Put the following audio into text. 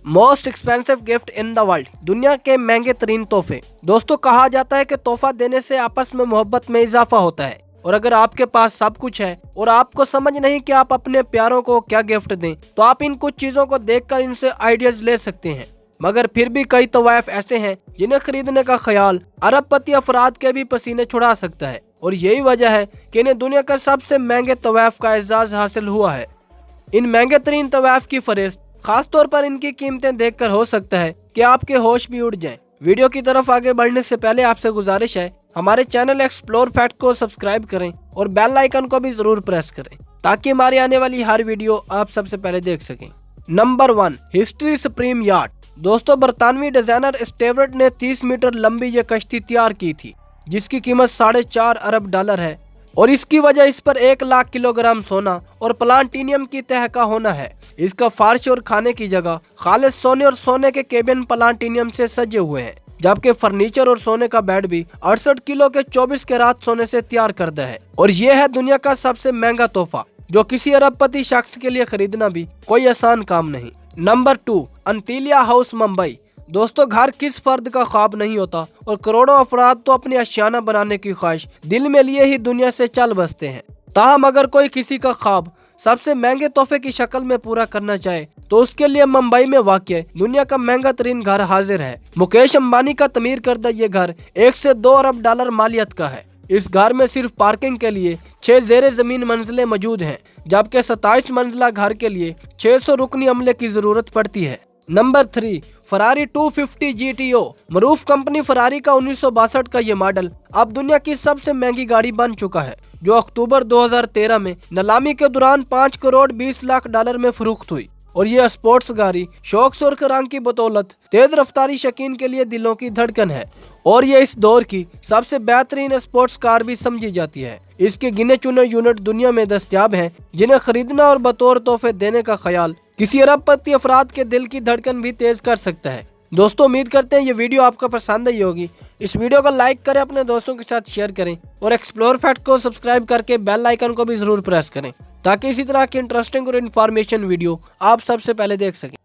Most expensive gift in the world, दुनिया के महंगे तरीन तोहफे। दोस्तों कहा जाता है कि तोहफा देने से आपस में मोहब्बत में इजाफा होता है, और अगर आपके पास सब कुछ है और आपको समझ नहीं कि आप अपने प्यारों को क्या गिफ्ट दें, तो आप इन कुछ चीजों को देखकर इनसे आइडियाज ले सकते हैं। मगर फिर भी कई तवायफ ऐसे हैं जिन्हें खरीदने का ख्याल अरबपति अफराद के भी पसीने छुड़ा सकता है, और यही वजह है कि इन्हें दुनिया का सबसे महंगे तवायफ का एजाज हासिल हुआ है। इन महंगे तरीन तवायफ की फहरिस्त खासतौर पर इनकी कीमतें देखकर हो सकता है कि आपके होश भी उड़ जाएं। वीडियो की तरफ आगे बढ़ने से पहले आपसे गुजारिश है, हमारे चैनल एक्सप्लोर फैक्ट को सब्सक्राइब करें और बेल आइकन को भी जरूर प्रेस करें, ताकि हमारी आने वाली हर वीडियो आप सबसे पहले देख सकें। नंबर 1, हिस्ट्री सुप्रीम याट। दोस्तों बरतानवी डिजाइनर स्टेवर्ट ने 30 मीटर लंबी ये कश्ती तैयार की थी, जिसकी कीमत $4.5 अरब है, और इसकी वजह इस पर 1 लाख किलोग्राम सोना और प्लाटिनियम की तह का होना है। इसका फर्श और खाने की जगह खालिद सोने और सोने के केबिन प्लाटिनियम से सजे हुए हैं, जबकि फर्नीचर और सोने का बेड भी 68 किलो के 24 कैरात सोने से तैयार करता है। और ये है दुनिया का सबसे महंगा तोहफा, जो किसी अरबपति शख्स के लिए खरीदना भी कोई आसान काम नहीं। Number 2, Antilia house Mumbai. दोस्तों घर किस फर्द का ख्वाब नहीं होता, और करोड़ों अफराद तो अपनी आशियाना बनाने की ख्वाहिश दिल में लिए ही दुनिया से चल बसते हैं। ताहम अगर कोई किसी का ख्वाब सबसे महंगे तोहफे की शक्ल में पूरा करना चाहे, तो उसके लिए मुंबई में वाक़ दुनिया का महंगा तरीन घर हाजिर है। मुकेश अंबानी का तमीर करदा ये घर 1 से 2 अरब डॉलर मालियत का है। इस घर में सिर्फ पार्किंग के लिए 6 ज़ेरे ज़मीन मंजिलें मौजूद हैं, जबकि 27 मंजिला घर के लिए 600 रुकनी अमले की जरूरत पड़ती है। Number 3, Ferrari 250 GTO। मरूफ कंपनी फरारी का 1962 का ये मॉडल अब दुनिया की सबसे महंगी गाड़ी बन चुका है, जो अक्टूबर 2013 में नीलामी के दौरान 5 करोड़ 20 लाख डॉलर में फरोख्त हुई। और ये स्पोर्ट्स गाड़ी शौक सुर्ख रंग की बदौलत तेज रफ्तारी शकीन के लिए दिलों की धड़कन है, और ये इस दौर की सबसे बेहतरीन स्पोर्ट्स कार भी समझी जाती है। इसके गिने चुने यूनिट दुनिया में दस्तयाब हैं, जिन्हें खरीदना और बतौर तोहफे देने का ख्याल किसी अरबपति अफराद के दिल की धड़कन भी तेज कर सकता है। दोस्तों उम्मीद करते हैं ये वीडियो आपको पसंद आई होगी। इस वीडियो को लाइक करें, अपने दोस्तों के साथ शेयर करें, और एक्सप्लोर फैक्ट को सब्सक्राइब करके बेल आइकन को भी जरूर प्रेस करें, ताकि इसी तरह की इंटरेस्टिंग और इन्फॉर्मेशन वीडियो आप सबसे पहले देख सकें।